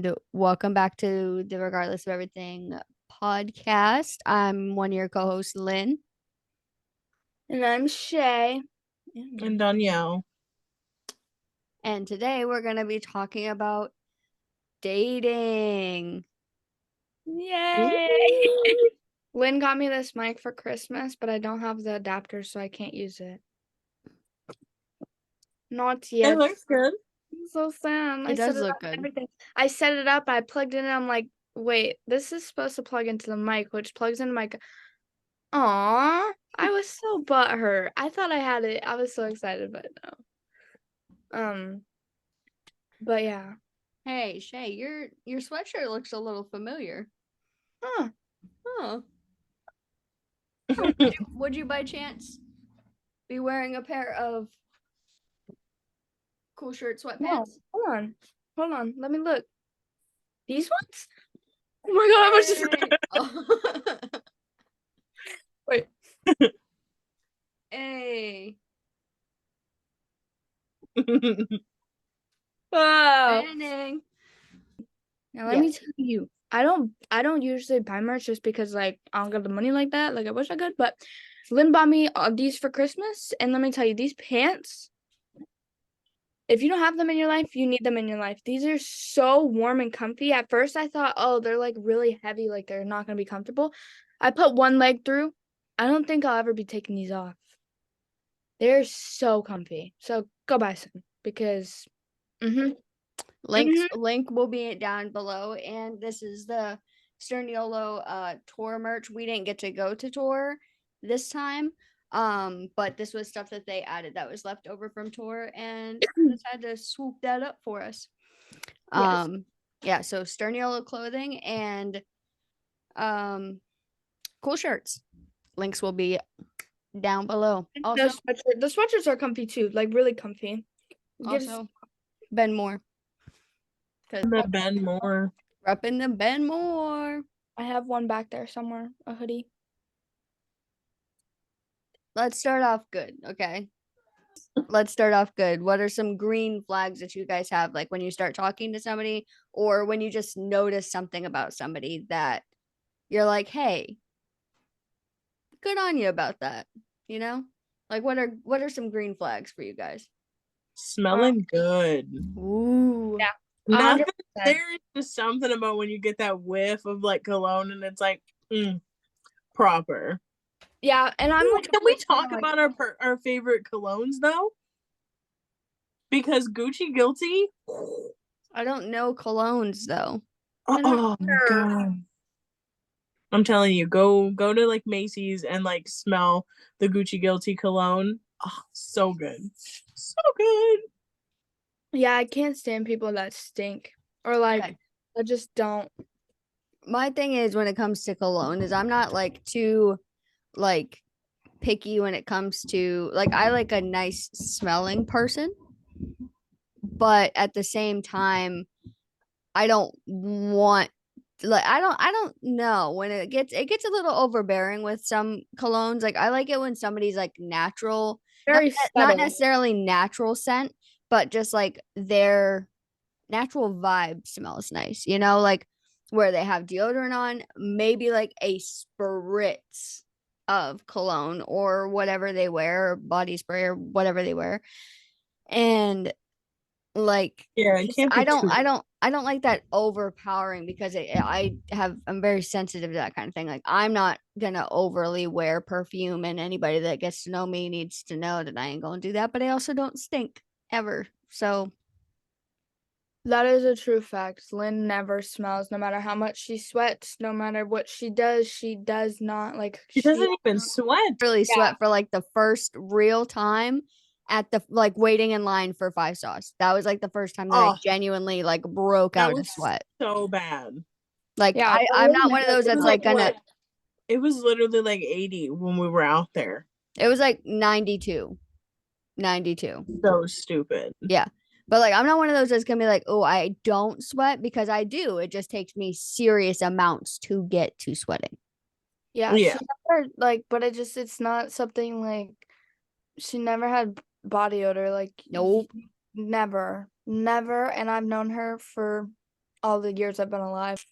and welcome back to the Regardless of Everything podcast. I'm one of your co-hosts, Lynn. And I'm Shay. And Danielle. And today we're going to be talking about dating. Yay! Lynn got me this mic for Christmas, but I don't have the adapter, so I can't use it. Not yet. It looks good. I'm so sad. It does look good. Everything. I set it up, I plugged it in, I'm like, wait, this is supposed to plug into the mic, which plugs into my... Aww, I was so butthurt. I thought I had it. I was so excited, but no. But yeah. Hey, Shay, your sweatshirt looks a little familiar. Huh. Would you by chance be wearing a pair of cool shirt sweatpants? No, hold on. Let me look. These ones? Oh my god, I was just... Wait. Hey. Wow. Fanning. Now let me tell you, I don't usually buy merch just because like I don't got the money like that. Like I wish I could, but Lynn bought me these for Christmas, and let me tell you, these pants, if you don't have them in your life, you need them in your life. These are so warm and comfy. At first I thought, oh, they're like really heavy, like they're not gonna be comfortable. I put one leg through. I don't think I'll ever be taking these off. They're so comfy. So go buy some because Link will be down below, and this is the Sterniolo tour merch. We didn't get to go to tour this time, but this was stuff that they added that was left over from tour, and just had to swoop that up for us. Yeah, so Sterniolo clothing and cool shirts. Links will be down below. Also, the sweatshirts are comfy too, like really comfy. Also, Ben Moore. The Ben Moore. Repping the Ben Moore. I have one back there somewhere, a hoodie. Let's start off good, okay? Let's start off good. What are some green flags that you guys have, like when you start talking to somebody or when you just notice something about somebody that you're like, hey, good on you about that, you know? Like what are some green flags for you guys? Smelling good. Ooh. Yeah. Nothing. There's just something about when you get that whiff of like cologne and it's like proper. Yeah, and I'm like, can we talk about our favorite colognes though? Because Gucci Guilty. I don't know colognes though. Oh my god. I'm telling you, go to like Macy's and like smell the Gucci Guilty cologne. Oh, so good. So good. Yeah, I can't stand people that stink or like I just don't. My thing is when it comes to cologne is I'm not like too like picky when it comes to like I like a nice smelling person, but at the same time I don't want like I don't know when it gets a little overbearing with some colognes. Like I like it when somebody's like natural, not necessarily natural scent, but just like their natural vibe smells nice, you know, like where they have deodorant on, maybe like a spritz of cologne or whatever they wear, or body spray or whatever they wear. And like I don't like that overpowering because I'm very sensitive to that kind of thing. Like I'm not gonna overly wear perfume, and anybody that gets to know me needs to know that I ain't gonna do that, but I also don't stink ever. So that is a true fact. Lynn never smells, no matter how much she sweats, no matter what she does not like. She doesn't even sweat. Really sweat for like the first real time at the like waiting in line for 5 sauce. That was like the first time that I genuinely like broke out a sweat. So bad. Like I'm not one of those that's like gonna. It was literally like 80 when we were out there. It was like 92. So stupid. Yeah. But like I'm not one of those that's gonna be like, oh, I don't sweat, because I do. It just takes me serious amounts to get to sweating. Yeah. She never, like, but it's not something like she never had body odor. Like nope. Never. And I've known her for all the years I've been alive.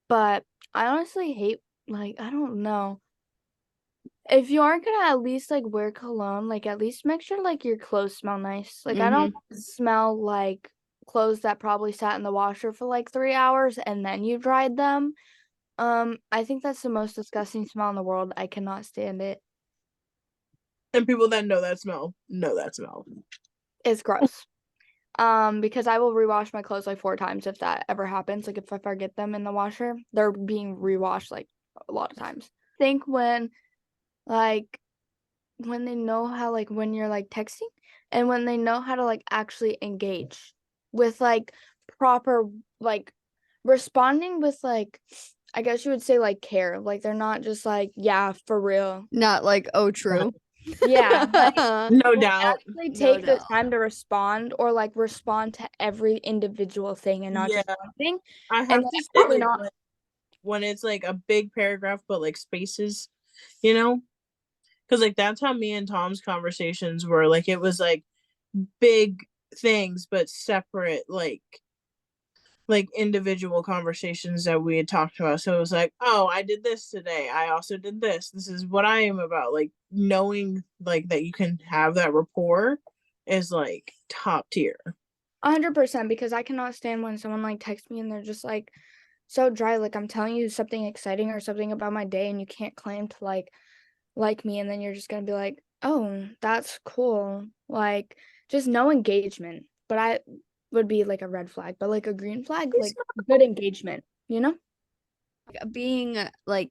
But I honestly hate, like, I don't know. If you aren't gonna at least like wear cologne, like at least make sure like your clothes smell nice. Like I don't smell like clothes that probably sat in the washer for like 3 hours and then you dried them. I think that's the most disgusting smell in the world. I cannot stand it. And people that know that smell know that smell. It's gross. Because I will rewash my clothes like 4 times if that ever happens. Like if I forget them in the washer, they're being rewashed like a lot of times. I think when they know how, like, when you're like texting and when they know how to like actually engage with like proper like responding with like, I guess you would say like care. Like they're not just like, yeah, for real. Not like, oh, true. Yeah. Like, No doubt. actually No take the doubt. time to respond or like respond to every individual thing and not just one thing. I And have like, to say, probably like, not. when it's like a big paragraph but like spaces, you know, because like that's how me and Tom's conversations were. Like it was like big things but separate, like individual conversations that we had talked about. So it was like, oh, I did this today, I also did this is what I am about. Like knowing like that you can have that rapport is like top tier. 100%, because I cannot stand when someone like texts me and they're just like so dry. Like I'm telling you something exciting or something about my day and you can't claim to like me, and then you're just gonna be like, oh, that's cool. Like just no engagement. But I would be like a red flag, but like a green flag, like good engagement, you know? Being like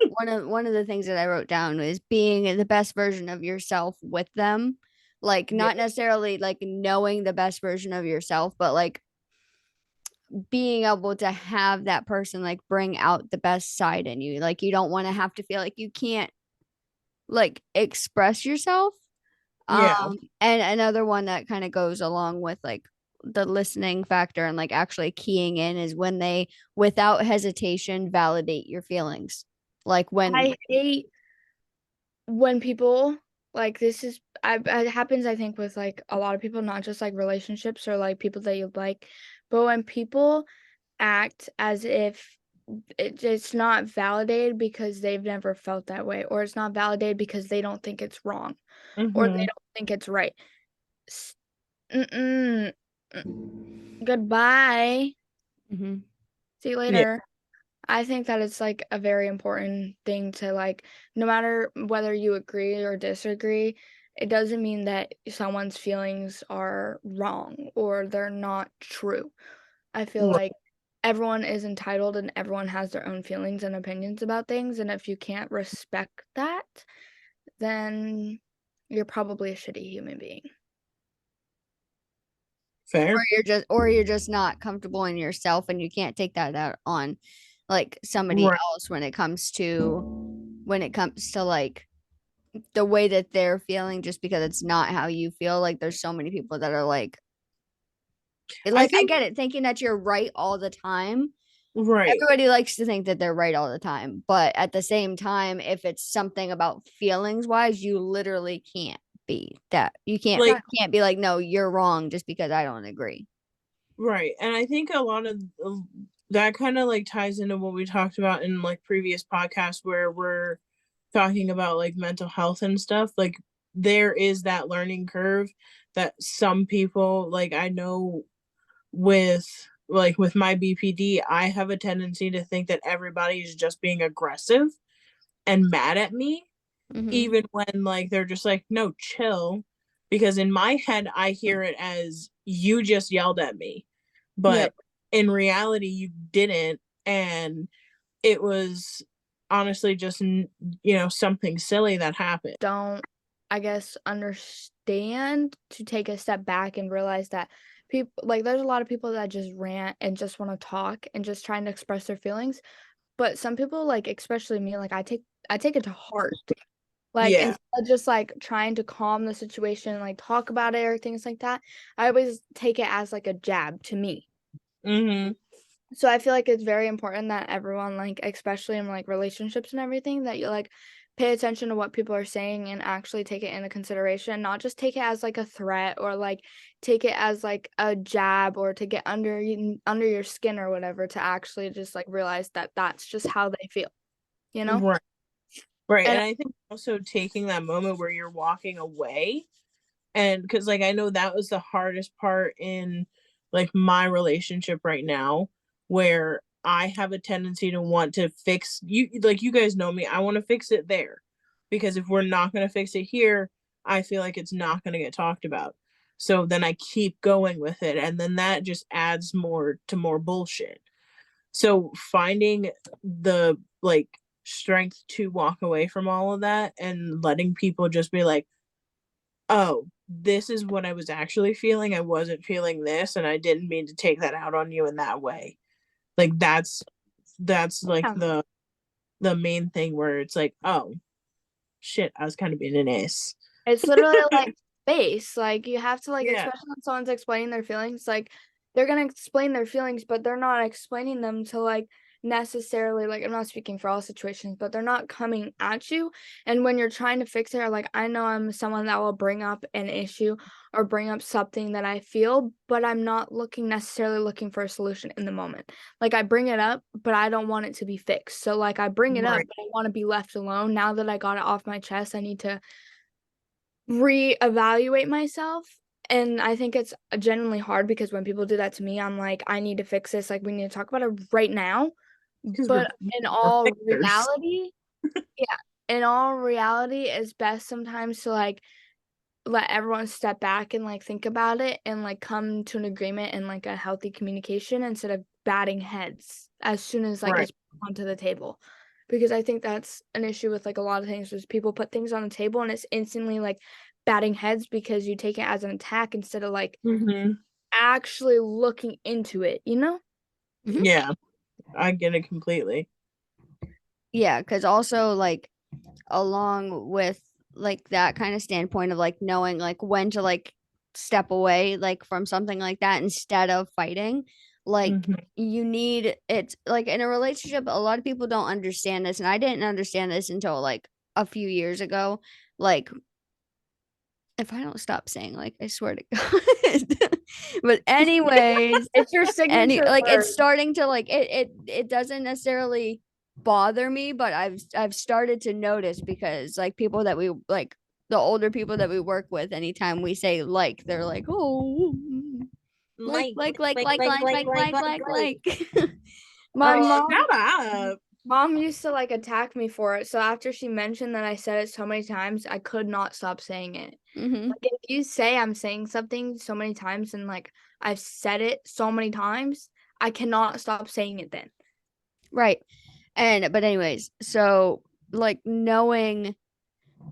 one of the things that I wrote down is being the best version of yourself with them. Like not necessarily like knowing the best version of yourself, but like being able to have that person like bring out the best side in you. Like you don't want to have to feel like you can't like express yourself. Yeah. And another one that kind of goes along with like the listening factor and like actually keying in is when they without hesitation validate your feelings. Like when I hate when people like this is it happens, I think, with like a lot of people, not just like relationships or like people that you like, but when people act as if it's not validated because they've never felt that way, or it's not validated because they don't think it's wrong, or they don't think it's right. Mm-mm. Goodbye. Mhm. See you later. I think that it's like a very important thing to like, no matter whether you agree or disagree, it doesn't mean that someone's feelings are wrong or they're not true. I feel Right. like everyone is entitled and everyone has their own feelings and opinions about things. And if you can't respect that, then you're probably a shitty human being. Fair. Or you're just not comfortable in yourself and you can't take that out on like somebody Right. else when it comes to like the way that they're feeling just because it's not how you feel. Like there's so many people that are like I I think get it, thinking that you're right all the time. right. Everybody likes to think that they're right all the time, but at the same time, if it's something about feelings wise, you literally can't be that. You Like can't be like, no, you're wrong just because I don't agree. right. And I think a lot of that kind of like ties into what we talked about in like previous podcasts where we're talking about like mental health and stuff. Like there is that learning curve that some people, like I know with like with my BPD, I have a tendency to think that everybody is just being aggressive and mad at me, even when like they're just like, no, chill. Because in my head, I hear it as you just yelled at me, but in reality, you didn't, and it was honestly just something silly that happened. Don't, I guess, understand to take a step back and realize that people like there's a lot of people that just rant and just want to talk and just trying to express their feelings. But some people, like especially me, like I take it to heart. Like Yeah. instead of just like trying to calm the situation, like talk about it or things like that, I always take it as like a jab to me. So I feel like it's very important that everyone, like especially in like relationships and everything, that you like pay attention to what people are saying and actually take it into consideration, not just take it as like a threat or like take it as like a jab or to get under your skin or whatever, to actually just like realize that that's just how they feel, you know? Right. And And I think also taking that moment where you're walking away, and because like I know that was the hardest part in like my relationship right now, where I have a tendency to want to fix you, like you guys know me, I want to fix it there, because if we're not going to fix it here, I feel like it's not going to get talked about. So then I keep going with it, and then that just adds more to more bullshit. So finding the like strength to walk away from all of that and letting people just be like, oh, this is what I was actually feeling. I wasn't feeling this, and I didn't mean to take that out on you in that way. Like that's like yeah. the main thing where it's like, oh shit, I was kind of being an ace. It's literally like space. Like you have to like, Yeah. especially when someone's explaining their feelings, like they're gonna explain their feelings, but they're not explaining them to like necessarily, like I'm not speaking for all situations, but they're not coming at you. And when you're trying to fix it, or like I know I'm someone that will bring up an issue or bring up something that I feel, but I'm not necessarily looking for a solution in the moment. Like I bring it up, but I don't want it to be fixed. So like I bring it up, Right. but I want to be left alone. Now that I got it off my chest, I need to reevaluate myself. And I think it's genuinely hard because when people do that to me, I'm like, I need to fix this. Like, we need to talk about it right now. Because But in we're all fixers. reality, yeah, in all reality, it's best sometimes to like let everyone step back and like think about it and like come to an agreement and like a healthy communication instead of batting heads as soon as like Right. it's put onto the table. Because I think that's an issue with like a lot of things, is people put things on the table and it's instantly like batting heads because you take it as an attack instead of like Mm-hmm. actually looking into it, you know? Mhm. Yeah, I get it completely. Yeah, because also like along with like that kind of standpoint of like knowing like when to like step away like from something like that instead of fighting, like Mm-hmm. you need, it's like in a relationship a lot of people don't understand this, and I didn't understand this until like a few years ago. Like if I don't stop saying like I swear to God. But anyways, It's your any signature like word. it's starting to like it doesn't necessarily bother me, but I've started to notice because like people that we like, the older people that we work with, anytime we say like, they're like, oh, like. My mom Shut up. Mom used to like attack me for it. So after she mentioned that I said it so many times, I could not stop saying it. Hmm. Like if you say I'm saying something so many times and like I've said it so many times, I cannot stop saying it then. Right. And but anyways, so like knowing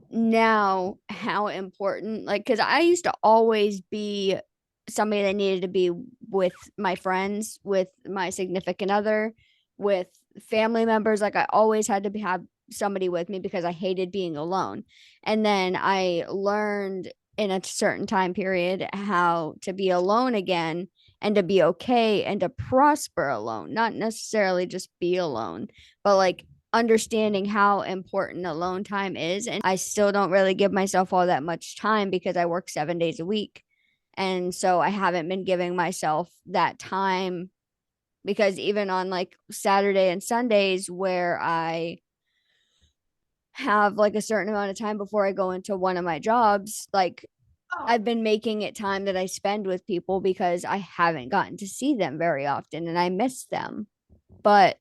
now how important, like, because I used to always be somebody that needed to be with my friends, with my significant other, with family members. Like I always had to have somebody with me because I hated being alone. And then I learned in a certain time period how to be alone again and to be okay and to prosper alone, not necessarily just be alone, but like understanding how important alone time is. And I still don't really give myself all that much time because I work 7 days a week. And so I haven't been giving myself that time, because even on like Saturday and Sundays where I have like a certain amount of time before I go into one of my jobs, like I've been making it time that I spend with people because I haven't gotten to see them very often and I miss them. But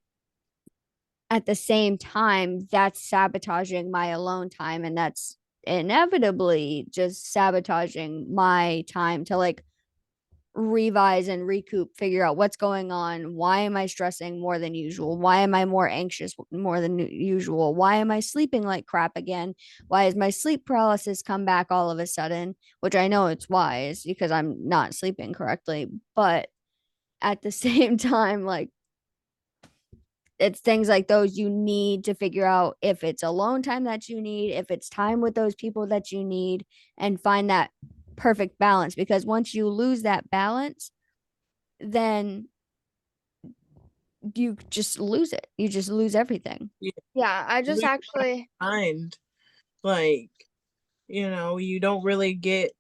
at the same time, that's sabotaging my alone time. And that's inevitably just sabotaging my time to like revise and recoup, figure out what's going on. Why am I stressing more than usual? Why am I more anxious more than usual? Why am I sleeping like crap again? Why has my sleep paralysis come back all of a sudden? Which I know it's why, is because I'm not sleeping correctly. But at the same time, like it's things like those you need to figure out if it's alone time that you need, if it's time with those people that you need, and find that perfect balance. Because once you lose that balance, then you just lose it. You just lose everything. Yeah, I just actually mind, like, you don't really get,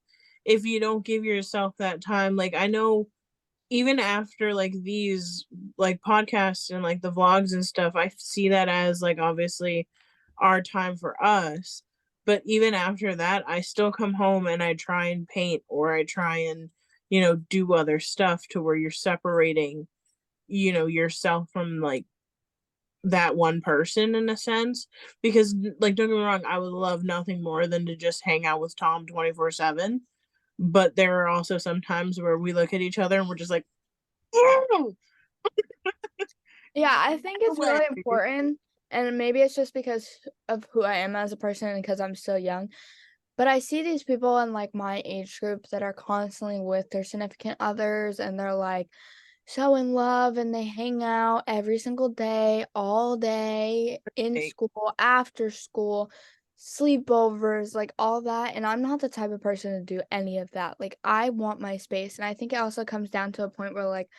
if you don't give yourself that time. Like, I know even after like these like podcasts and like the vlogs and stuff, I see that as like obviously our time for us. But even after that, I still come home and I try and paint, or I try and, do other stuff to where you're separating, yourself from like that one person in a sense. Because, like, don't get me wrong, I would love nothing more than to just hang out with Tom 24/7. But there are also some times where we look at each other and we're just like, "Ew!" Yeah, I think it's really important, and maybe it's just because of who I am as a person and because I'm so young. But I see these people in like my age group that are constantly with their significant others, and they're like so in love, and they hang out every single day, all day, in school, after school, sleepovers, like all that. And I'm not the type of person to do any of that. Like, I want my space. And I think it also comes down to a point where like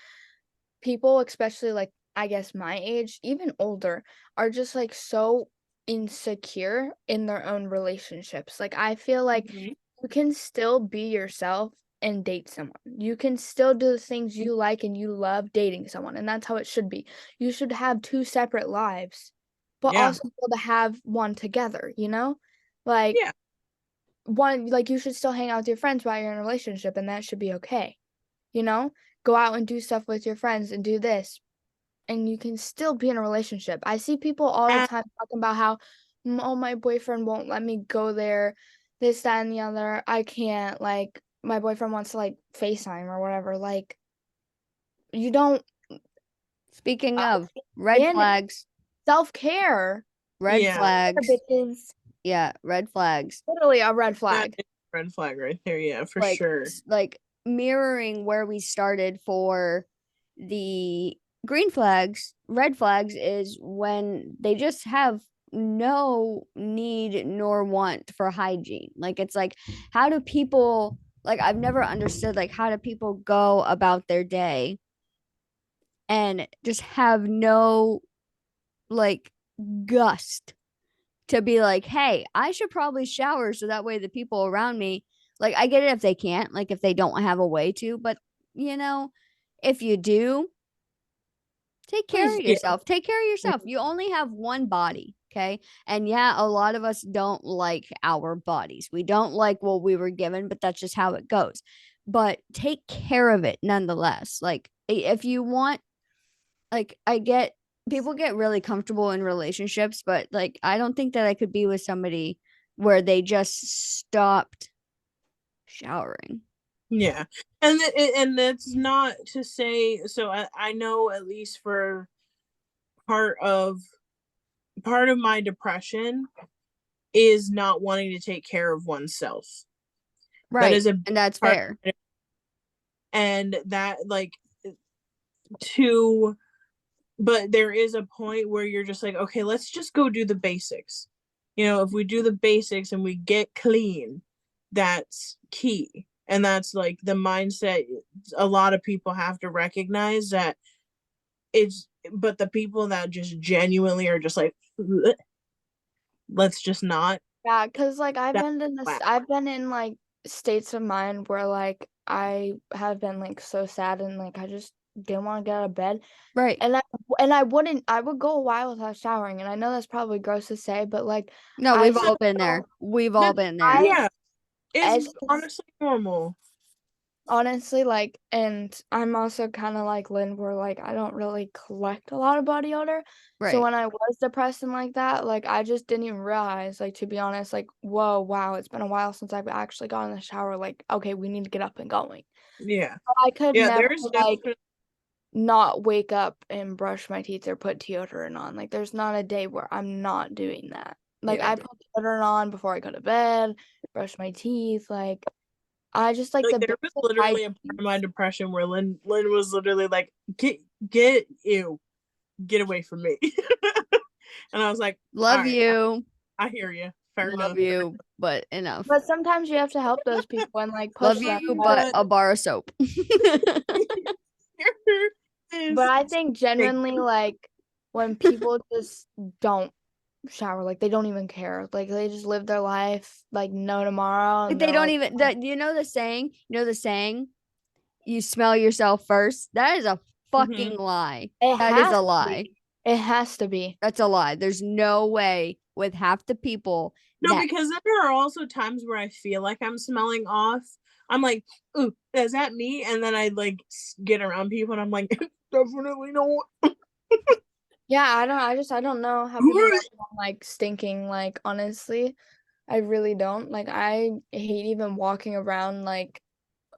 people, especially like I guess my age, even older, are just like so insecure in their own relationships. Like, I feel like Mhm. you can still be yourself and date someone. You can still do the things you like and you love dating someone, and that's how it should be. You should have two separate lives, but Yeah. also be able to have one together, you know? Like, Yeah. one, like, you should still hang out with your friends while you're in a relationship, and that should be okay, you know? Go out and do stuff with your friends and do this, and you can still be in a relationship. I see people all the time talking about how, oh, my boyfriend won't let me go there, this, that, and the other. I can't, like, my boyfriend wants to, like, FaceTime or whatever. Like, you don't. Speaking of red flags, Self-care. red Yeah. flags. Bitches. Yeah, red flags. Literally a red That flag. is a red flag right there. Yeah, for Like, sure. like mirroring where we started for the green flags, red flags is when they just have no need nor want for hygiene. Like, it's like, how do people, like, I've never understood, like, how do people go about their day and just have no, like, gust to be like, hey, I should probably shower so that way the people around me, like, I get it if they can't, like, if they don't have a way to, but if you do, take care of yourself. Take care of yourself. You only have one body, okay? And yeah, a lot of us don't like our bodies. We don't like what we were given, but that's just how it goes. But take care of it nonetheless. Like, if you want, like, I get people get really comfortable in relationships, but like, I don't think that I could be with somebody where they just stopped showering. Yeah. And that's not to say, so I know, at least for part of my depression is not wanting to take care of oneself. Right. That is and that's fair. And that, like, but there is a point where you're just like, okay, let's just go do the basics. If we do the basics and we get clean, that's key. And that's like the mindset a lot of people have to recognize, that but the people that just genuinely are just like, let's just not. Yeah, because like I've been in like states of mind where like I have been like so sad and like I just didn't want to get out of bed. Right. And I would go a while without showering, and I know that's probably gross to say, but like, No, we've all been there. We've all been there. Yeah, it's honestly normal. Honestly, like, and I'm also kind of like Lynn, where like I don't really collect a lot of body odor. Right. So when I was depressed and like that, like I just didn't even realize, like, to be honest, like, whoa, wow, it's been a while since I've actually gotten in the shower. Like, okay, we need to get up and going. Yeah. But I could never There's like not wake up and brush my teeth or put deodorant on. Like, there's not a day where I'm not doing that. Like, I put deodorant on before I go to bed, brush my teeth, like. I just like there was literally a part of my depression where Lynn was literally like, get away from me. And I was like, love you. I hear you. Fair love enough. you, but enough. But sometimes you have to help those people and like push love you, but a bar of soap. is. But I think genuinely, like, when people just don't shower, like, they don't even care. Like, they just live their life, like, no tomorrow. Like, And they they're don't like, even you know the saying? You know the saying? You smell yourself first. That is a fucking lie. it That is has a to lie. be. It has to be. That's a lie. There's no way with half the people No, that because then there are also times where I feel like I'm smelling off. I'm like, ooh, is that me? And then I like get around people and I'm like, definitely not. Yeah, I don't know how people walk around, like, stinking, like, honestly. I really don't. Like, I hate even walking around, like,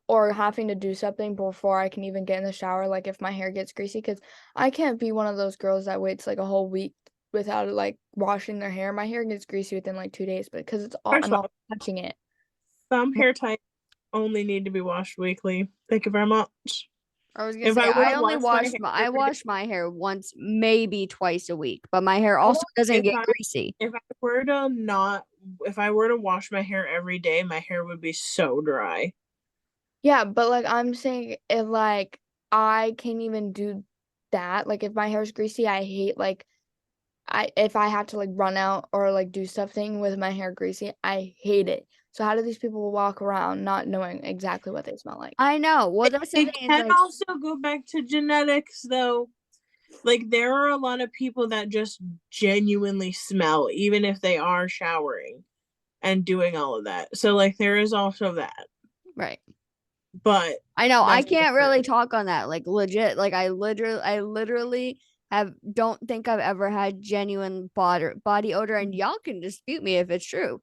or having to do something before I can even get in the shower, like, if my hair gets greasy, because I can't be one of those girls that waits, like, a whole week without, like, washing their hair. My hair gets greasy within, like, 2 days, but because First I'm of all touching it. some hair types only need to be washed weekly. Thank you very much. I was gonna If say I were I to only wash my hair I every day- wash my hair once, maybe twice a week, but my hair also doesn't if get I- greasy. if I were to wash my hair every day, my hair would be so dry. Yeah, but, like, I'm saying if, like, I can't even do that, like, if my hair's greasy, I hate, like, if I have to, like, run out or, like, do something with my hair greasy, I hate it. So how do these people walk around not knowing exactly what they smell like? I know. Well, that's the It thing. It's can like, also go back to genetics, though. Like, there are a lot of people that just genuinely smell, even if they are showering and doing all of that. So, like, there is also that. right. But I know. I that's can't different. really talk on that. Like, legit. Like, I literally don't think I've ever had genuine body odor, and y'all can dispute me if it's true,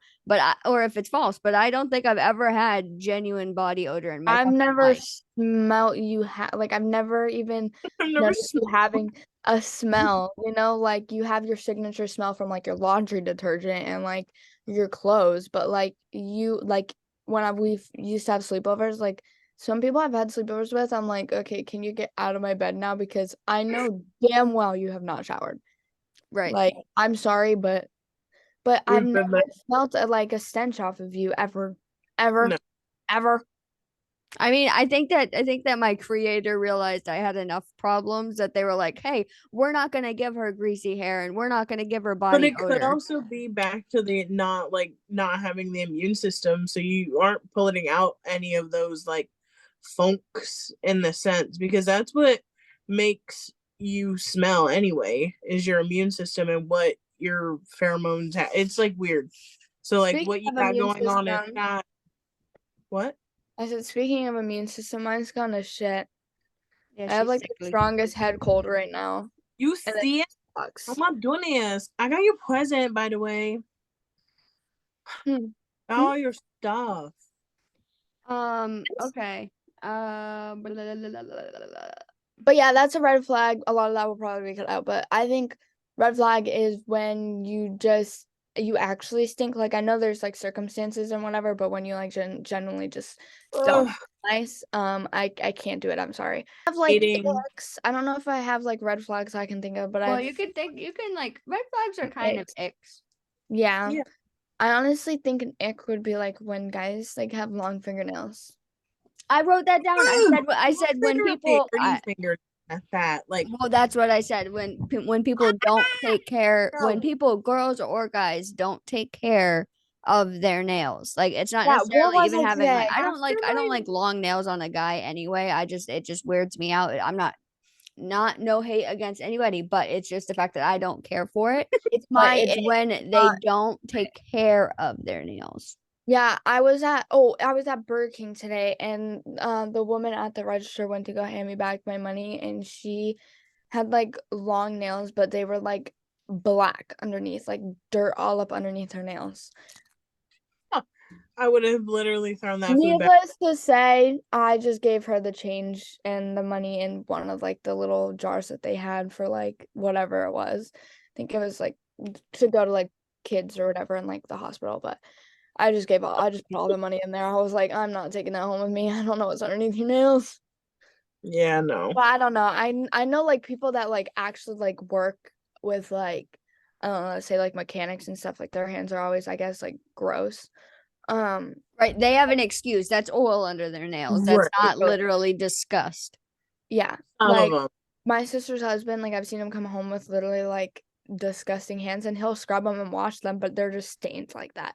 or if it's false. But I don't think I've ever had genuine body odor in my I've fucking never life. smelt you like, I've never even I've never noticed you having a smell, like, you have your signature smell from, like, your laundry detergent and, like, your clothes, but, like, when we've used to have sleepovers, like, some people I've had sleepovers with, I'm like, okay, can you get out of my bed now, because I know damn well you have not showered. Right. Like, I'm sorry, but I've We've been never smelt like a stench off of you ever, No. ever. I mean, I think that my creator realized I had enough problems that they were like, "Hey, we're not gonna give her greasy hair, and we're not gonna give her But body it could odor." also be back to the not having the immune system, so you aren't pulling out any of those like funks in the sense, because that's what makes you smell anyway, is your immune system and what your pheromones have. It's like weird. So like Speaking what you of got immune going on is system, not what? I said, speaking of immune system, mine's gone to shit. Yeah, I have, she's like, the sickly. strongest head cold right now, You and it see it? sucks. Oh my goodness. I got your present, by the way. Hmm. All your stuff. Okay. Blah, blah, blah, blah, blah, blah, blah. But yeah, that's a red flag. A lot of that will probably be cut out, but I think red flag is when you actually stink. Like, I know there's, like, circumstances and whatever, but when you, like, genuinely just don't Ugh. nice, I can't do it. I'm sorry. I have, like, Dating. icks. I don't know if I have, like, red flags I can think of, but Well, I've you can like red flags are kind of icks. icks. Yeah. Yeah. I honestly think an ick would be, like, when guys, like, have long fingernails. I wrote that down. I said when people. Finger at that, like, Well, that's what I said. When people don't take care, when people, girls or guys, don't take care of their nails. Like, it's not Yeah, what necessarily was even it having like today? I don't like long nails on a guy anyway. It just weirds me out. I'm not no hate against anybody, but it's just the fact that I don't care for it. It's But my it's ick. when they don't take care of their nails. Yeah, I was at Burger King today, and the woman at the register went to go hand me back my money, and she had, like, long nails, but they were, like, black underneath, like dirt all up underneath her nails. I would have literally thrown that food back. Needless to say, I just gave her the change and the money in one of, like, the little jars that they had for, like, whatever it was. I think it was, like, to go to, like, kids or whatever in, like, the hospital, but I just put all the money in there. I was like, I'm not taking that home with me. I don't know what's underneath your nails. Yeah, no. But I don't know. I know, like, people that, like, actually, like, work with, like, I don't know, say, like, mechanics and stuff, like, their hands are always, I guess, like, gross. Right. They have an excuse. That's oil under their nails. That's Right. not literally disgust. Yeah. Some Like, of them. My sister's husband, like I've seen him come home with literally like disgusting hands, and he'll scrub them and wash them, but they're just stains like that.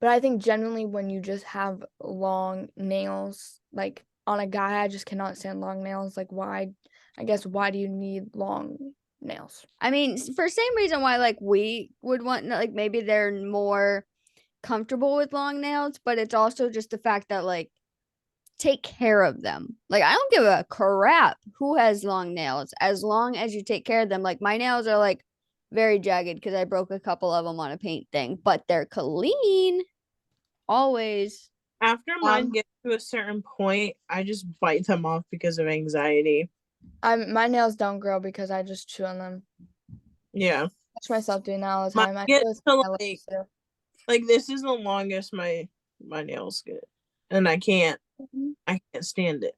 But I think generally when you just have long nails, like on a guy, I just cannot stand long nails. Like why? I guess why do you need long nails? I mean, for same reason why like we would want, like maybe they're more comfortable with long nails, but it's also just the fact that like take care of them. Like I don't give a crap who has long nails as long as you take care of them. Like my nails are like very jagged because I broke a couple of them on a paint thing, but they're clean always. After mine get to a certain point, I just bite them off because of anxiety. My nails don't grow because I just chew on them. Yeah. Catch myself doing that all the time. Mine get to like this is the longest my nails get, and I can't stand it.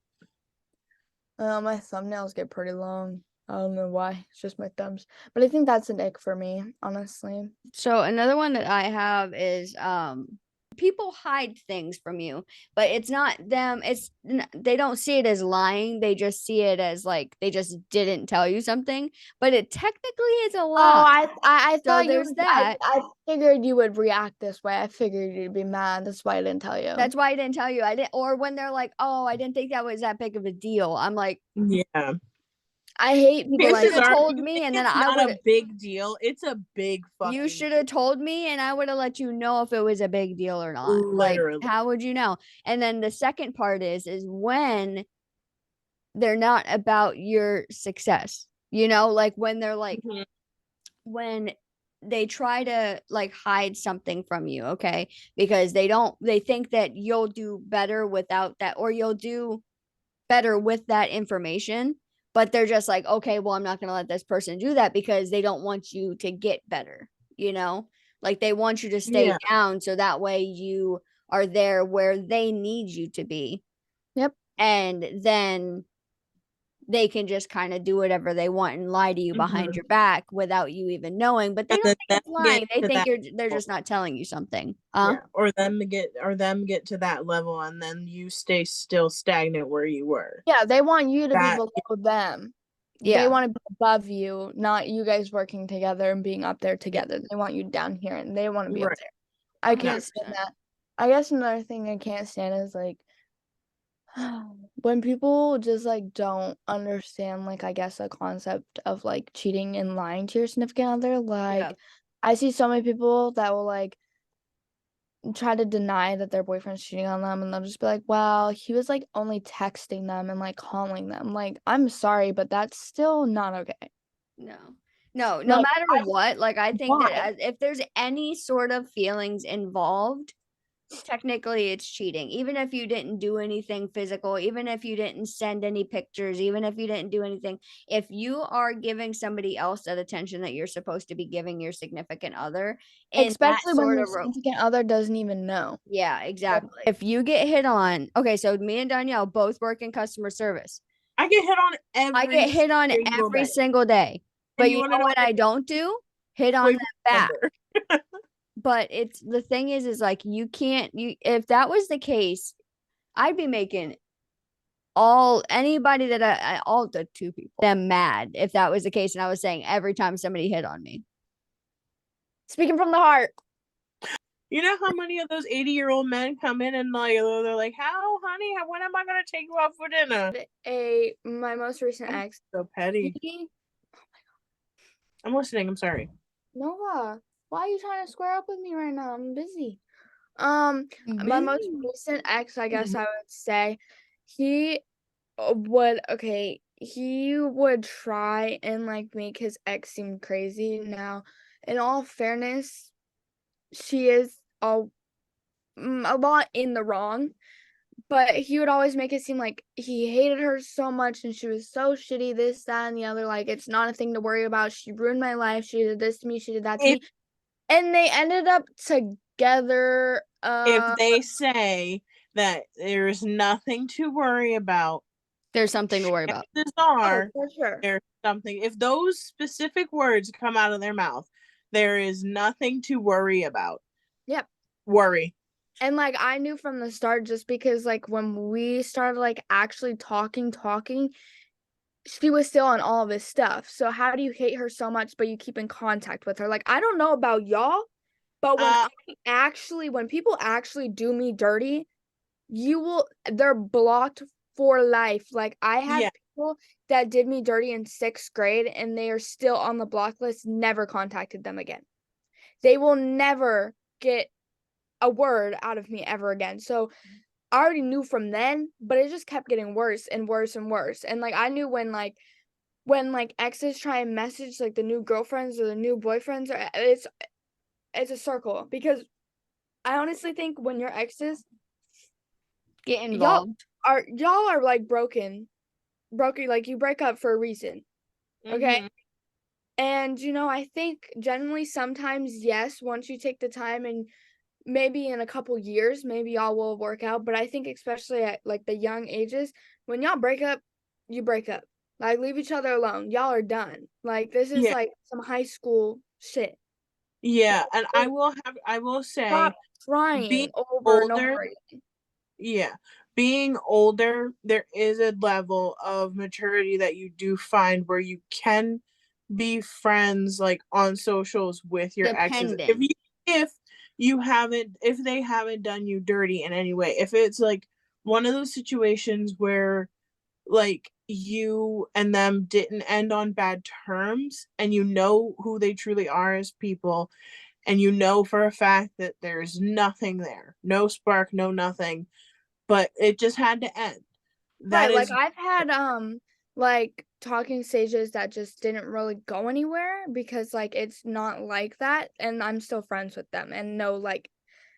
My thumbnails get pretty long. I don't know why. It's just my thumbs. But I think that's an ick for me, honestly. So another one that I have is people hide things from you, but it's not them. They don't see it as lying. They just see it as like they just didn't tell you something, but it technically is a lie. Oh, I thought you there's would, that. I figured you would react this way. I figured you'd be mad. That's why I didn't tell you. That's why I didn't tell you. I didn't, or when they're like, "Oh, I didn't think that was that big of a deal." I'm like, yeah. I hate people like that. Told me, and then I would. A big deal. It's a big fucking. You should have told me, and I would have let you know if it was a big deal or not. Literally. Like, how would you know? And then the second part is when they're not about your success. You know, like when they're like, when they try to like hide something from you, okay? Because they think that you'll do better without that, or you'll do better with that information. But they're just like, okay, well, I'm not going to let this person do that because they don't want you to get better, you know? Like they want you to stay down so that way you are there where they need you to be. Yep. And then they can just kind of do whatever they want and lie to you behind your back without you even knowing. But they don't think it's lying. They think they're just not telling you something. Yeah. Or them get to that level and then you stay still stagnant where you were. Yeah, they want you to be below them. Yeah. They want to be above you, not you guys working together and being up there together. They want you down here and they want to be up there. I can't stand that. I guess another thing I can't stand is like when people just like don't understand like I guess the concept of like cheating and lying to your significant other. Like I see so many people that will like try to deny that their boyfriend's cheating on them, and they'll just be like, well, he was like only texting them and like calling them. Like, I'm sorry, but that's still not okay. No matter what, like I think that if there's any sort of feelings involved, technically it's cheating. Even if you didn't do anything physical, even if you didn't send any pictures, even if you didn't do anything, if you are giving somebody else that attention that you're supposed to be giving your significant other, especially when your significant other doesn't even know. Yeah, exactly. If you get hit on, okay, so me and Danielle both work in customer service. I get hit on every single day. But you know what I don't do? Hit on them back. But it's the thing is like you can't, if that was the case, I'd be making all the two people them mad if that was the case, and I was saying every time somebody hit on me. Speaking from the heart. You know how many of those 80-year-old men come in and like they're like, "How, honey? When am I gonna take you out for dinner?" My most recent ex. So petty. I'm listening. I'm sorry. Nova, why are you trying to square up with me right now? I'm busy. My most recent ex, I guess I would say, he would try and like make his ex seem crazy. Now, in all fairness, she is a lot in the wrong, but he would always make it seem like he hated her so much and she was so shitty, this, that, and the other. Like, it's not a thing to worry about. She ruined my life. She did this to me. She did that to me. And they ended up together. If they say that there's nothing to worry about, there's something to worry about. For sure. There's something. If those specific words come out of their mouth, there is nothing to worry about. Yep. Worry. And like I knew from the start, just because like when we started like actually talking, she was still on all of his stuff. So how do you hate her so much, but you keep in contact with her? Like, I don't know about y'all, but when people actually do me dirty, they're blocked for life. Like, I have people that did me dirty in 6th grade and they are still on the block list, never contacted them again. They will never get a word out of me ever again. So I already knew from then, but it just kept getting worse and worse and worse. And like, I knew when exes try and message like the new girlfriends or the new boyfriends, or it's a circle, because I honestly think when your exes Get involved. y'all are like broken, like you break up for a reason. Okay. Mhm. And I think generally sometimes, yes, once you take the time and maybe in a couple years, maybe y'all will work out. But I think especially at like the young ages, when y'all break up, you break up. Like, leave each other alone. Y'all are done. Like, this is like some high school shit. Yeah, and I will say, Stop being trying over and older, over again. yeah, being older, there is a level of maturity that you do find where you can be friends like on socials with your exes. Dependent. If they haven't done you dirty in any way, if it's like one of those situations where like you and them didn't end on bad terms and you know who they truly are as people, and you know for a fact that there's nothing there, no spark, no nothing, but it just had to end. That Right, like is I've had like talking stages that just didn't really go anywhere because like it's not like that, and I'm still friends with them and no like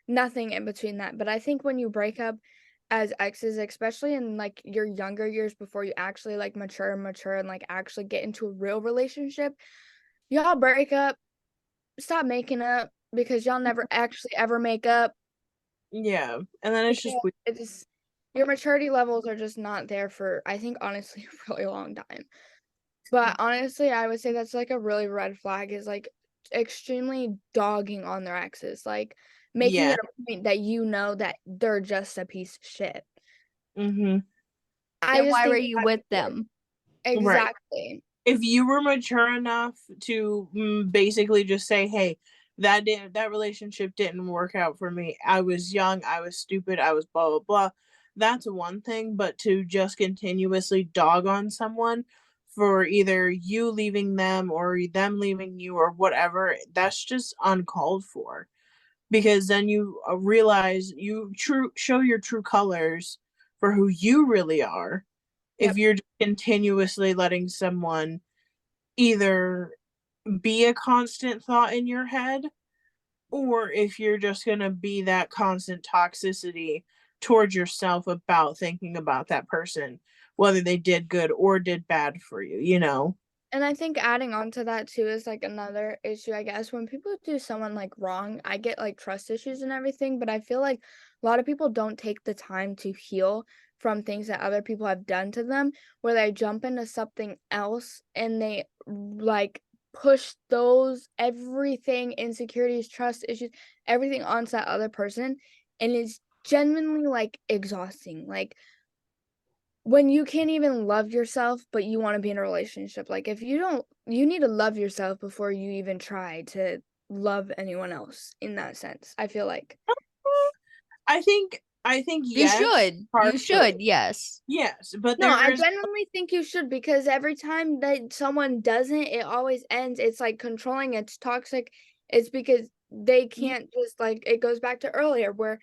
nothing in between that. But I think when you break up as exes, especially in like your younger years before you actually like mature and like actually get into a real relationship, y'all break up, stop making up, because y'all never actually ever make up. yeah, and then it's Because just weird. it just your maturity levels are just not there for, I think, honestly, a really long time. But honestly, I would say that's like a really red flag, is like extremely dogging on their exes, like making Yeah. it a point that that they're just a piece of shit. Mm-hmm. I Then just why were think you that's with them? Right. exactly. If you were mature enough to basically just say, hey, that relationship didn't work out for me, I was young, I was stupid, I was blah blah blah, that's one thing. But to just continuously dog on someone for either you leaving them or them leaving you or whatever, that's just uncalled for, because then you realize you show your true colors for who you really are if Yep. you're continuously letting someone either be a constant thought in your head, or if you're just going to be that constant toxicity towards yourself about thinking about that person, whether they did good or did bad for you, you know? And I think adding on to that too is like another issue, I guess. When people do someone like wrong, I get like trust issues and everything, but I feel like a lot of people don't take the time to heal from things that other people have done to them, where they jump into something else and they like push those everything, insecurities, trust issues, everything onto that other person. And it's genuinely like exhausting. Like, when you can't even love yourself, but you want to be in a relationship. Like, if you don't, you need to love yourself before you even try to love anyone else, in that sense, I feel like. I think You yes, should. You partially. should, yes. Yes, but No, I there's genuinely think you should, because every time that someone doesn't, it always ends. It's like controlling, it's toxic. It's because they can't just like, it goes back to earlier where,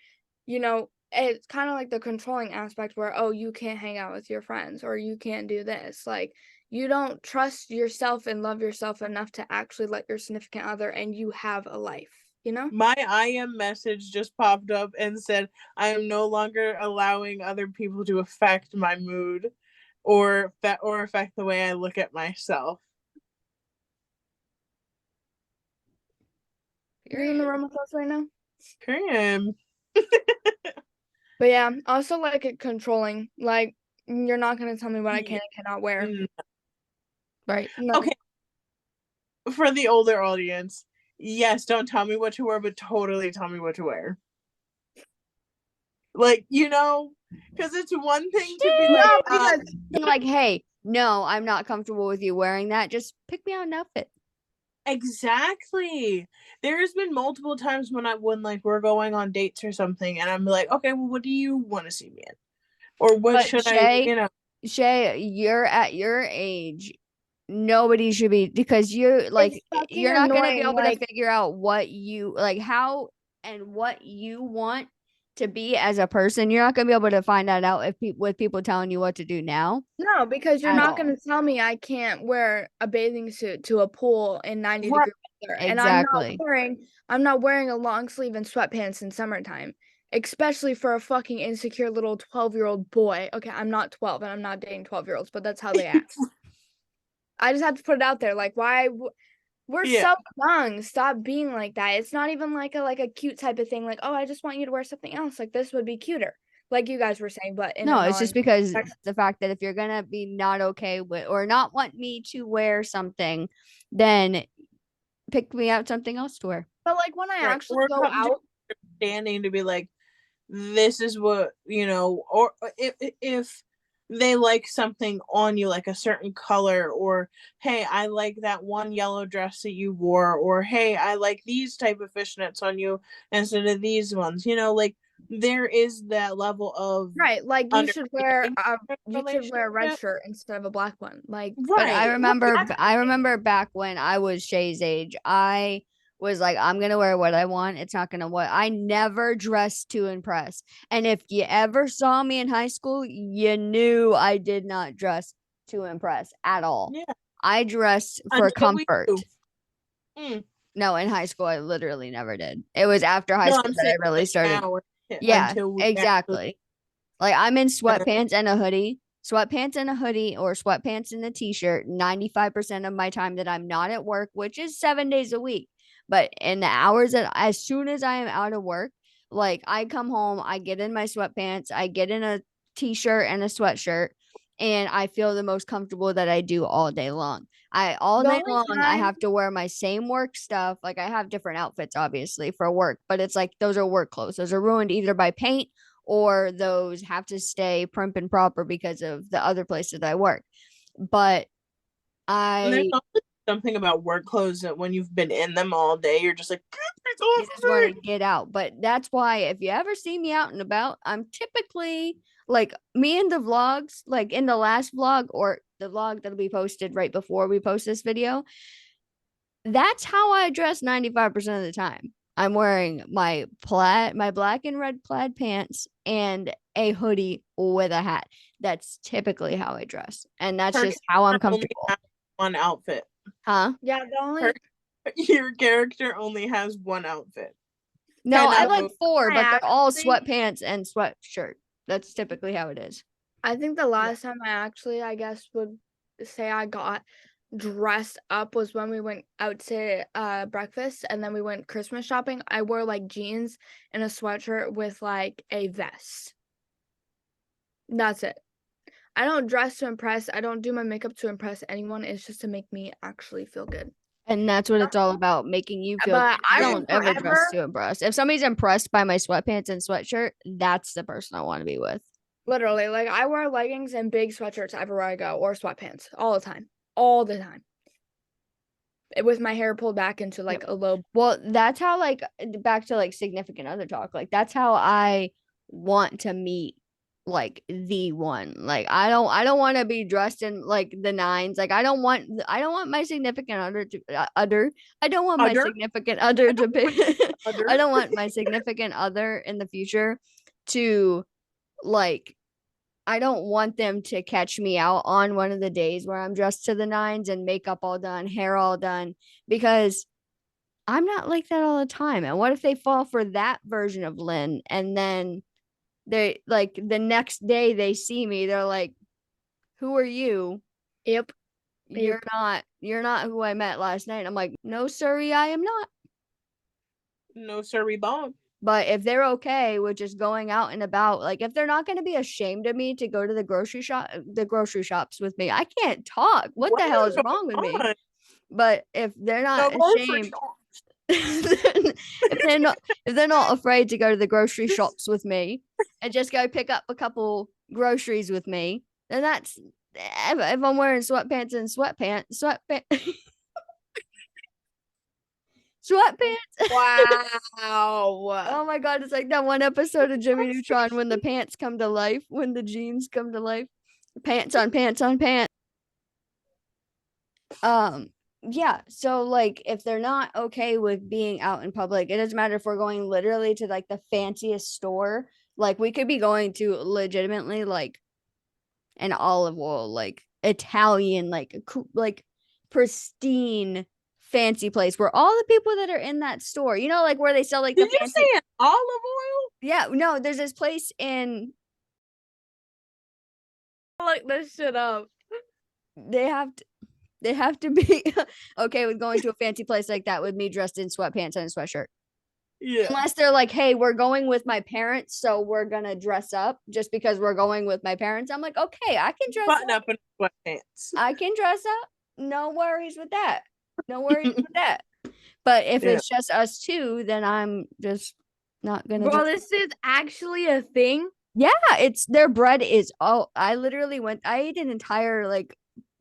it's kind of like the controlling aspect where, oh, you can't hang out with your friends or you can't do this. Like, you don't trust yourself and love yourself enough to actually let your significant other and you have a life, you know? my IM message just popped up and said, I am no longer allowing other people to affect my mood or affect the way I look at myself. You're in the Period. room with us right now? Period. But yeah, also like it controlling. Like, you're not gonna tell me what I Yeah. can and cannot wear. Right. No. Okay, for the older audience, yes, don't tell me what to wear, but totally tell me what to wear. Like, because it's one thing to be No, like, because Like, hey, no, I'm not comfortable with you wearing that. Just pick me out an outfit. Exactly. There's been multiple times when like we're going on dates or something, and I'm like, okay, well, what do you want to see me in, or what But should Shay, I? Shay, you're at your age. Nobody should be, because you're like, It's fucking you're not gonna be annoying. able Like, to figure out what you like, how and what you want to be as a person. You're not gonna be able to find that out if with people telling you what to do now no, because you're at not all. gonna tell me I can't wear a bathing suit to a pool in 90 Right. degree weather. And Exactly. I'm not wearing a long sleeve and sweatpants in summertime. Especially for a fucking insecure little 12-year-old boy. Okay, I'm not 12 and I'm not dating 12-year-olds, but that's how they act. I just have to put it out there. Like, why we're Yeah. so young. Stop being like that. It's not even like a cute type of thing. Like, oh, I just want you to wear something else. Like, this would be cuter. Like you guys were saying, but in No, a it's just because non the fact that if you're gonna be not okay with or not want me to wear something, then pick me out something else to wear. But like when I Right. actually We're go coming to out, understanding to be like, this is what, or if they like something on you, like a certain color, or hey, I like that one yellow dress that you wore, or hey, I like these type of fishnets on you instead of these ones, like there is that level of right? Like you should wear understanding a red relationship. shirt instead of a black one. Like But I Right. remember back when I was Shay's age, I was like, I'm gonna wear what I want. It's not gonna what I never dressed to impress. And if you ever saw me in high school, you knew I did not dress to impress at all. Yeah. I dressed for Until we comfort. do. Mm. No, in high school, I literally never did. It was after high No, school I'm that I saying really like started. now Yeah, until we actually exactly. Like I'm in kind of, sweatpants and a hoodie, sweatpants and a hoodie, or sweatpants and a t-shirt 95% of my time that I'm not at work, which is 7 days a week. But in the hours that as soon as I am out of work, like I come home, I get in my sweatpants, I get in a t-shirt and a sweatshirt, and I feel the most comfortable that I do all day long. All the day only long, I time have to wear my same work stuff. Like I have different outfits, obviously, for work, but it's like those are work clothes. Those are ruined either by paint or those have to stay prim and proper because of the other places that I work. But and there's I also something about work clothes that when you've been in them all day, you're just like, it's you just want over. to get out. But that's why if you ever see me out and about, I'm typically like me in the vlogs, like in the last vlog or the vlog that'll be posted right before we post this video. That's how I dress 95% of the time. I'm wearing my black and red plaid pants and a hoodie with a hat. That's typically how I dress. And that's Her just how I'm character only comfortable. has one outfit. Huh? yeah, the only Her, your character only has one outfit. No, I like Hello. 4, but they're all actually sweatpants and sweatshirt. That's typically how it is. I think the last time I guess would say I got dressed up was when we went out to breakfast and then we went Christmas shopping. I wore like jeans and a sweatshirt with like a vest. That's it. I don't dress to impress. I don't do my makeup to impress anyone. It's just to make me actually feel good. And that's what it's all about, making you feel But good. I I will don't ever dress forever, to impress. If somebody's impressed by my sweatpants and sweatshirt, that's the person I want to be with. literally, like I wear leggings and big sweatshirts everywhere I go, or sweatpants all the time, all the time. With my hair pulled back into like a low. Well, that's how like back to like significant other talk. Like that's how I want to meet like the one. Like I don't want to be dressed in like the nines. Like I don't want my significant other to other. I don't want my Other? significant other to be Other? I don't want my significant other in the future to like I don't want them to catch me out on one of the days where I'm dressed to the nines and makeup all done, hair all done, because I'm not like that all the time. And what if they fall for that version of Lynn and then they like the next day they see me, they're like, who are you? Yep. You're not who I met last night. I'm like, no, sorry, I am not. No, sorry, Bob. But if they're okay with just going out and about, like if they're not going to be ashamed of me to go to the grocery shops with me, I can't talk. What the hell is wrong with me? On? But if they're not The grocery ashamed, shop. if they're not afraid to go to the grocery shops with me and just go pick up a couple groceries with me, then if I'm wearing sweatpants and sweatpants. Wow. Oh my god, it's like that one episode of Jimmy Neutron when the pants come to life, when the jeans come to life. Pants on pants on pants. Yeah, so like if they're not okay with being out in public, it doesn't matter if we're going literally to like the fanciest store. Like we could be going to legitimately like an olive oil, like Italian, like pristine fancy place where all the people that are in that store, you know, like where they sell like Did the you fancy. say an olive oil? Yeah, no, there's this place in. Look this shit up. They have to be okay with going to a fancy place like that with me dressed in sweatpants and a sweatshirt. Yeah. Unless they're like, hey, we're going with my parents, so we're gonna dress up just because we're going with my parents. I'm like, okay, I can dress Button up. up in sweatpants. I can dress up. No worries with that. No worries with that. But if it's just us two, then I'm just not gonna. Bro, this is actually a thing. Yeah, it's their bread is. Oh, I literally I ate an entire like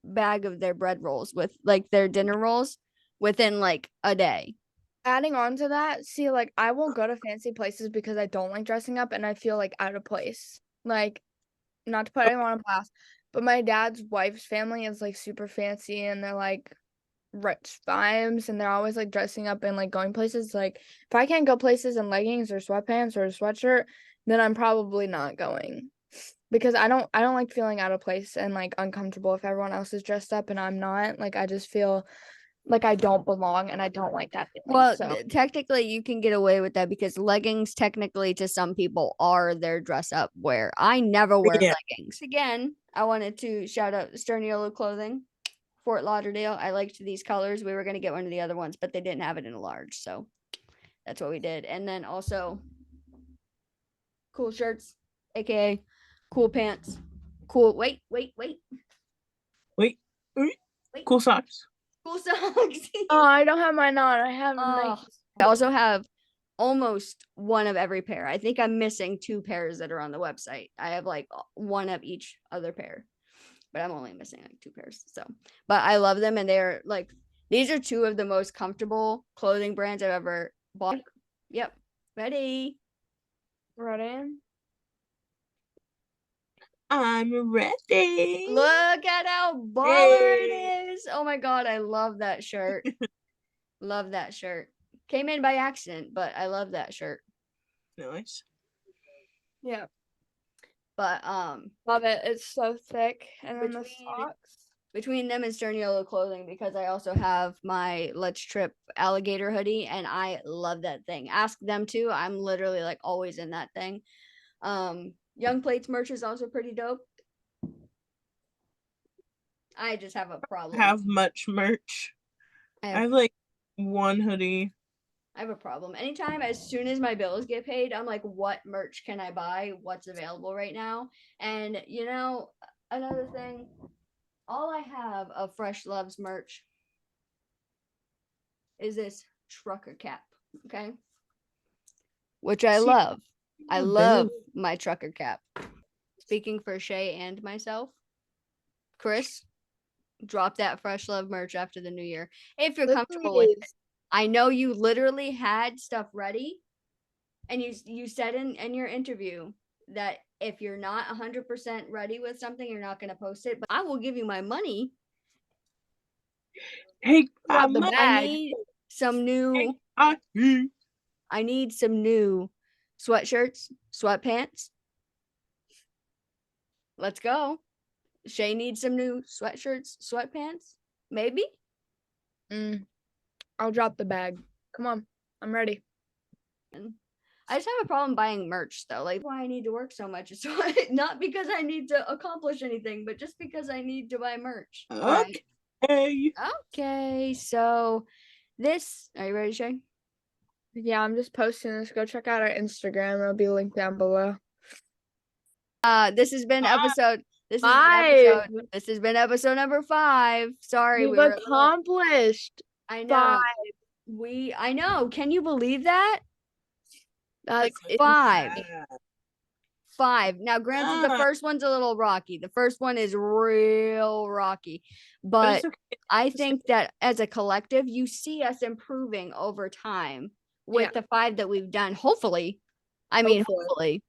bag of their bread rolls with like their dinner rolls within like a day. Adding on to that, see, like I won't go to fancy places because I don't like dressing up and I feel like out of place. Like, not to put anyone on blast, but my dad's wife's family is like super fancy and they're like rich vibes and they're always like dressing up and like going places. Like, if I can't go places in leggings or sweatpants or a sweatshirt, then I'm probably not going. Because I don't like feeling out of place and like uncomfortable if everyone else is dressed up and I'm not. Like I just feel like I don't belong and I don't like that feeling. Well, so technically you can get away with that because leggings technically to some people are their dress up wear. I never wear leggings. Again, I wanted to shout out Stern Yellow Clothing, Fort Lauderdale. I liked these colors. We were going to get one of the other ones, but they didn't have it in a large, so that's what we did. And then also cool shirts, aka cool pants, cool wait. Cool socks. Cool socks. oh, I don't have mine on. I have I also have almost one of every pair. I think I'm missing 2 pairs that are on the website. I have like one of each other pair, but I'm only missing like 2 pairs. So, but I love them and they're like, these are 2 of the most comfortable clothing brands I've ever bought. Yep. Ready? I'm ready. Look at how baller it is. Oh my God. I love that shirt. Love that shirt. Came in by accident, but I love that shirt. Nice. Yeah. But love it. It's so thick. And then the socks. Between them and Stern Yellow Clothing, because I also have my Let's Trip alligator hoodie and I love that thing. Ask them too. I'm literally like always in that thing. Young Plates merch is also pretty dope. I just have a problem. Have much merch. I have like one hoodie. I have a problem. Anytime, as soon as my bills get paid, I'm like, what merch can I buy? What's available right now? And you know, another thing, all I have of Fresh Loves merch is this trucker cap. Okay. Which I love. I love my trucker cap. Speaking for Shay and myself, Chris, drop that Fresh Love merch after the new year. If you're comfortable with it. I know you literally had stuff ready and you said in your interview that if you're not 100% ready with something, you're not going to post it, but I will give you my money. Hey, I need some new I need some new sweatshirts, sweatpants. Let's go. Shay needs some new sweatshirts, sweatpants. Maybe. I'll drop the bag. Come on. I'm ready. I just have a problem buying merch though. Like why I need to work so much. So not because I need to accomplish anything, but just because I need to buy merch. Okay. Right. Okay. So this, are you ready, Shay? Yeah, I'm just posting this. Go check out our Instagram. It'll be linked down below. This has been episode. This has been episode number 5. Sorry, we've accomplished. I know. 5. I know. Can you believe that? That's like 5. 5. Now, granted, the Ah. first one's a little rocky. The first one is real rocky. But But it's okay. I think that as a collective, you see us improving over time with the 5 that we've done. Hopefully. I mean, hopefully.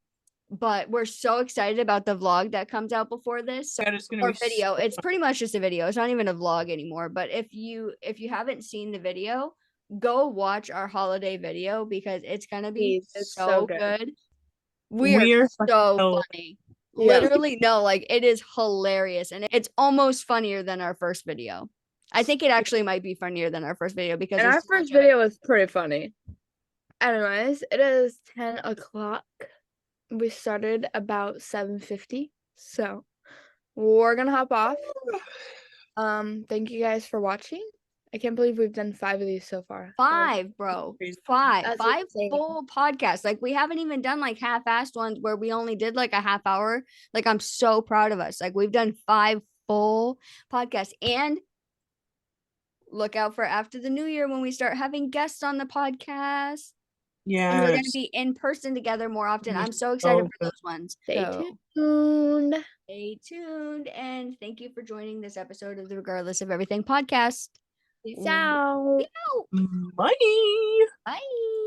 But we're so excited about the vlog that comes out before this. God, it's gonna Or be video. so It's fun. pretty much just a video. It's not even a vlog anymore. But if you haven't seen the video, go watch our holiday video because it's gonna be Please, it's so so good. good. We are so funny. Yeah. Literally, no, like it is hilarious, and it's almost funnier than our first video. I think it actually might be funnier than our first video because And there's our so much first of it. video was pretty funny. Anyways, it is 10 o'clock. We started about 7:50. So we're gonna hop off. Thank you guys for watching. I can't believe we've done 5 of these so far. 5, bro. crazy. 5. That's 5 insane. full podcasts. Like we haven't even done like half-assed ones where we only did like a half hour. Like I'm so proud of us. Like we've done 5 full podcasts. And look out for after the new year when we start having guests on the podcast. And we're going to Yes. be in person together more often. Yes. I'm so excited Oh, for those ones. Stay So tuned. stay tuned. And thank you for joining this episode of the Regardless of Everything podcast. Peace out. Peace out. Bye. Bye.